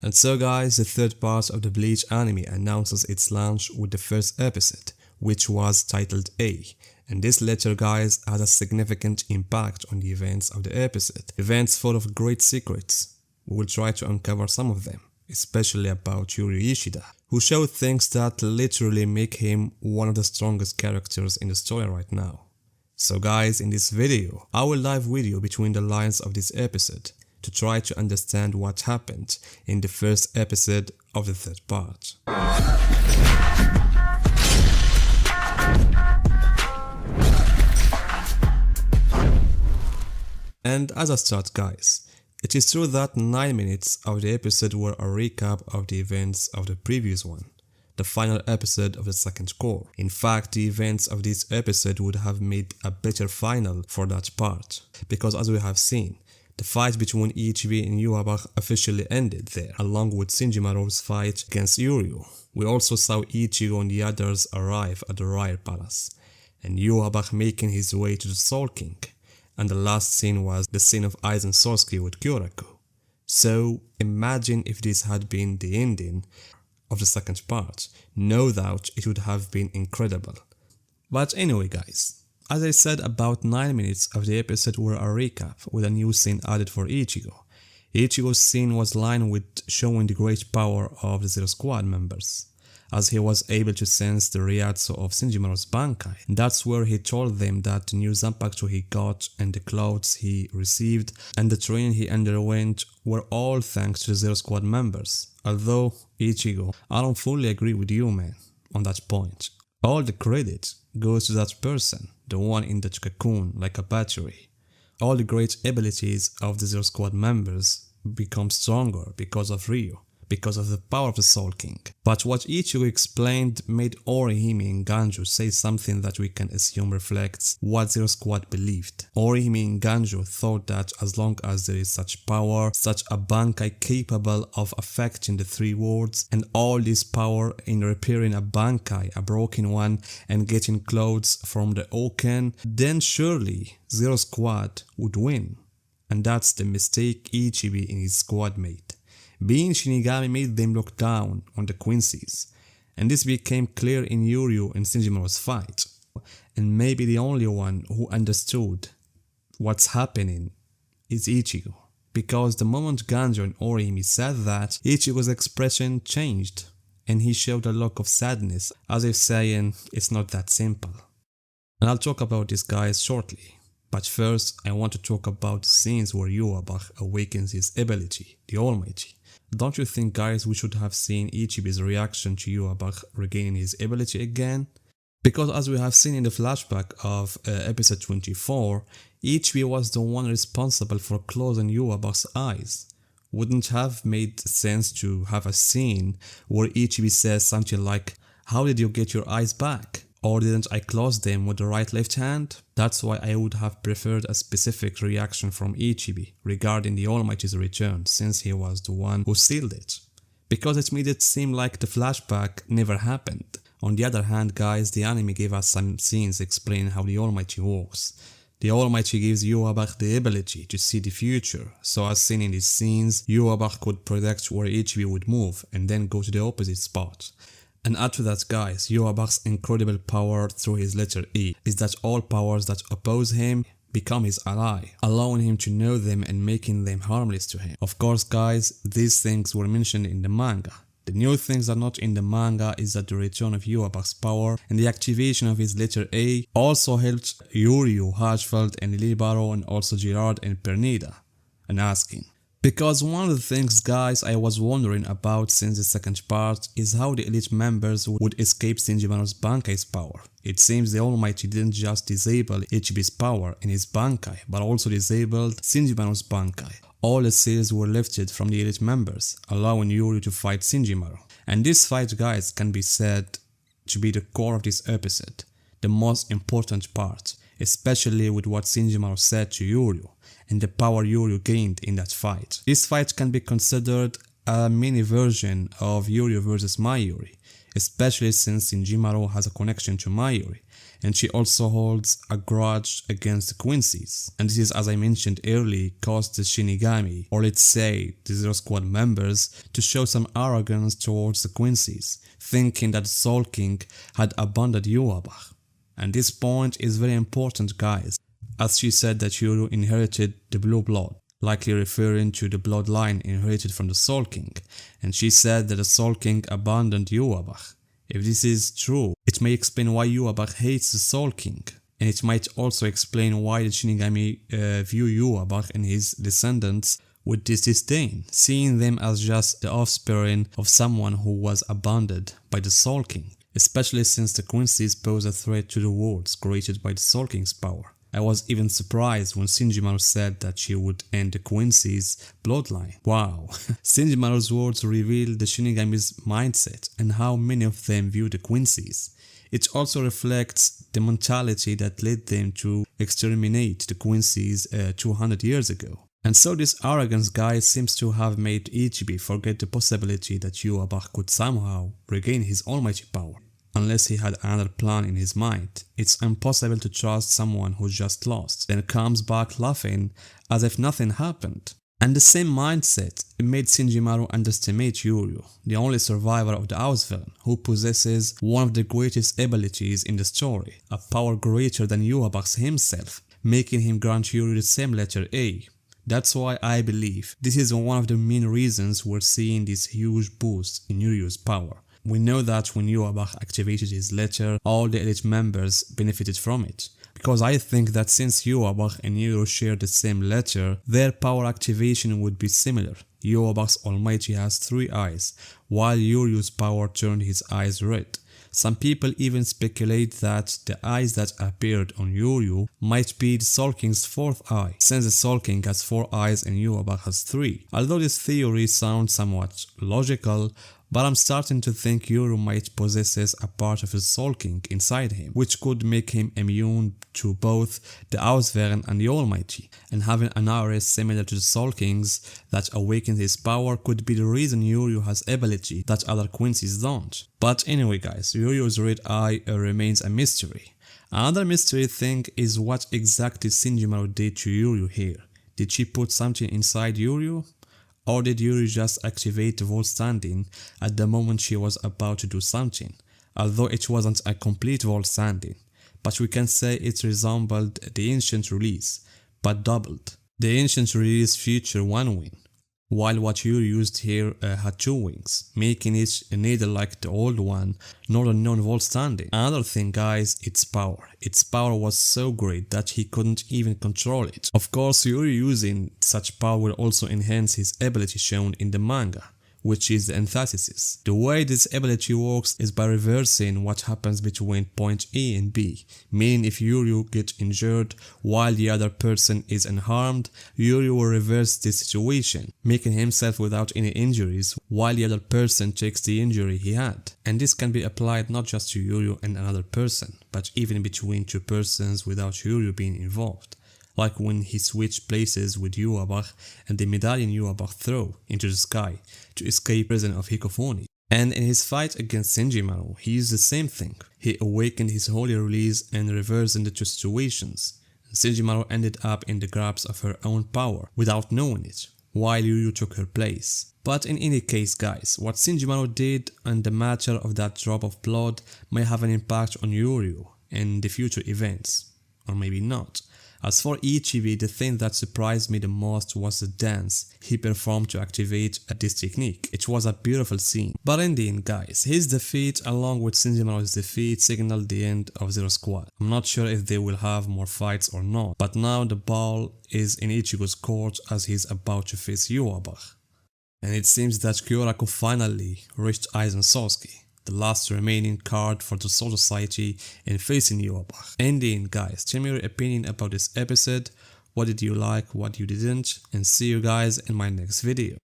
And so guys, the third part of the Bleach anime announces its launch with the first episode, which was titled A. And this letter guys has a significant impact on the events of the episode. Events full of great secrets. We will try to uncover some of them, especially about Uryu Ishida, who showed things that literally make him one of the strongest characters in the story right now. So guys, in this video, I will dive with you between the lines of this episode to try to understand what happened in the first episode of the third part. And as a start guys, it is true that 9 minutes of the episode were a recap of the events of the previous one, the final episode of the second core. In fact, the events of this episode would have made a better final for that part, because as we have seen, the fight between Ichigo and Yhwach officially ended there, along with Senjumaru's fight against Uryu. We also saw Ichigo and the others arrive at the Royal Palace, and Yhwach making his way to the Soul King. And the last scene was the scene of Aizen Sasuke with Kyoraku. So imagine if this had been the ending of the second part. No doubt it would have been incredible. But anyway guys, as I said, about 9 minutes of the episode were a recap with a new scene added for Ichigo. Ichigo's scene was lined with showing the great power of the Zero Squad members, as he was able to sense the Ryatsu of Senjumaru's Bankai. That's where he told them that the new Zanpakuto he got and the clothes he received and the training he underwent were all thanks to the Zero Squad members. Although, Ichigo, I don't fully agree with you man on that point. All the credit goes to that person, the one in the cocoon like a battery. All the great abilities of the Zero Squad members become stronger because of Ryu, because of the power of the Soul King. But what Ichigo explained made Orihime and Ganju say something that we can assume reflects what Zero Squad believed. Orihime and Ganju thought that as long as there is such power, such a Bankai capable of affecting the three worlds, and all this power in repairing a Bankai, a broken one, and getting clothes from the Oken, then surely Zero Squad would win. And that's the mistake Ichigo and his squad made. Being Shinigami made them look down on the Quincy's, and this became clear in Uryu and Senjumaru's fight. And maybe the only one who understood what's happening is Ichigo, because the moment Ganjo and Orihime said that, Ichigo's expression changed, and he showed a look of sadness, as if saying it's not that simple. And I'll talk about this guys shortly. But first, I want to talk about the scenes where Yhwach awakens his ability, the Almighty. Don't you think guys we should have seen Ichigo's reaction to Yhwach regaining his ability again? Because as we have seen in the flashback of episode 24, Ichigo was the one responsible for closing Yhwach's eyes. Wouldn't have made sense to have a scene where Ichigo says something like, "How did you get your eyes back? Or didn't I close them with the right left hand?" That's why I would have preferred a specific reaction from Ichigo regarding the Almighty's return, since he was the one who sealed it. Because it made it seem like the flashback never happened. On the other hand guys, the anime gave us some scenes explaining how the Almighty works. The Almighty gives Yhwach the ability to see the future, so as seen in these scenes, Yhwach could predict where Ichigo would move and then go to the opposite spot. And add to that guys, Yhwach's incredible power through his letter E is that all powers that oppose him become his ally, allowing him to know them and making them harmless to him. Of course guys, these things were mentioned in the manga. The new things that are not in the manga is that the return of Yhwach's power and the activation of his letter A also helped Uryu, Hirschfeld and Libaro, and also Girard and Pernida. And asking, because one of the things guys I was wondering about since the second part is how the elite members would escape Senjumaru's Bankai's power. It seems the Almighty didn't just disable Ichigo's power in his Bankai, but also disabled Senjumaru's Bankai. All the seals were lifted from the elite members, allowing Uryu to fight Senjumaru. And this fight guys can be said to be the core of this episode, the most important part, especially with what Senjumaru said to Uryu and the power Uryu gained in that fight. This fight can be considered a mini version of Uryu vs Mayuri. especially since Senjumaru has a connection to Mayuri, and she also holds a grudge against the Quincy's. And this is, as I mentioned earlier, caused the Shinigami, or let's say the Zero Squad members, to show some arrogance towards the Quincy's, thinking that the Soul King had abandoned Yhwach. And this point is very important, guys, as she said that Uryu inherited the blue blood, likely referring to the bloodline inherited from the Soul King, and she said that the Soul King abandoned Yhwach. If this is true, it may explain why Yhwach hates the Soul King, and it might also explain why the Shinigami view Yhwach and his descendants with this disdain, seeing them as just the offspring of someone who was abandoned by the Soul King, especially since the Quincy's pose a threat to the worlds created by the Soul King's power. I was even surprised when Senjumaru said that she would end the Quincy's bloodline. Wow. Senjumaru's words reveal the Shinigami's mindset and how many of them view the Quincy's. It also reflects the mentality that led them to exterminate the Quincy's 200 years ago. And so this arrogance guy seems to have made Ichigo forget the possibility that Yhwach could somehow regain his almighty power. Unless he had another plan in his mind, it's impossible to trust someone who just lost, then comes back laughing as if nothing happened. And the same mindset made Senjumaru underestimate Uryu, the only survivor of the Auswellen, who possesses one of the greatest abilities in the story, a power greater than Yhwach himself, making him grant Uryu the same letter A. That's why I believe this is one of the main reasons we're seeing this huge boost in Uryu's power. We know that when Yhwach activated his letter, all the elite members benefited from it. Because I think that since Yhwach and Uryu share the same letter, their power activation would be similar. Yhwach's almighty has 3 eyes, while Uryu's power turned his eyes red. Some people even speculate that the eyes that appeared on Uryu might be the Soul King's 4th eye, since the Soul King has 4 eyes and Yhwach has 3. Although this theory sounds somewhat logical, but I'm starting to think Uryu might possess a part of the Soul King inside him, which could make him immune to both the Auswellen and the Almighty, and having an aura similar to the Soul King's that awakens his power could be the reason Uryu has ability that other Quincy's don't. But anyway guys, Uryu's red eye remains a mystery. Another mystery thing is what exactly Senjumaru did to Uryu here. Did she put something inside Uryu? Or did Uryu just activate the vault standing at the moment she was about to do something, although it wasn't a complete vault standing, but we can say it resembled the ancient release, but doubled. The ancient release featured 1 wing, while what Uryu used here had 2 wings, making it neither like the old one nor the non-vault standing. Another thing guys, its power. Its power was so great that he couldn't even control it. Of course, Uryu using such power will also enhance his ability shown in the manga, which is the antithesis. The way this ability works is by reversing what happens between point A and B, meaning if Uryu gets injured while the other person is unharmed, Uryu will reverse this situation, making himself without any injuries while the other person takes the injury he had. And this can be applied not just to Uryu and another person, but even between 2 persons without Uryu being involved. Like when he switched places with Yhwach and the medallion Yhwach threw into the sky to escape prison of Hikofoni. And in his fight against Senjumaru, he used the same thing. He awakened his holy release and reversed the 2 situations. Senjumaru ended up in the grasp of her own power without knowing it, while Uryu took her place. But in any case guys, what Senjumaru did and the matter of that drop of blood may have an impact on Uryu in the future events, or maybe not. As for Ichigo, the thing that surprised me the most was the dance he performed to activate this technique. It was a beautiful scene. But in the end guys, his defeat along with Senjumaru's defeat signaled the end of Zero Squad. I'm not sure if they will have more fights or not, but now the ball is in Ichigo's court as he's about to face Yhwach. And it seems that Kyoraku finally reached Aizen Sasuke, the last remaining card for the Soul Society in facing Yhwach. In the end guys, tell me your opinion about this episode, what did you like, what you didn't, and see you guys in my next video.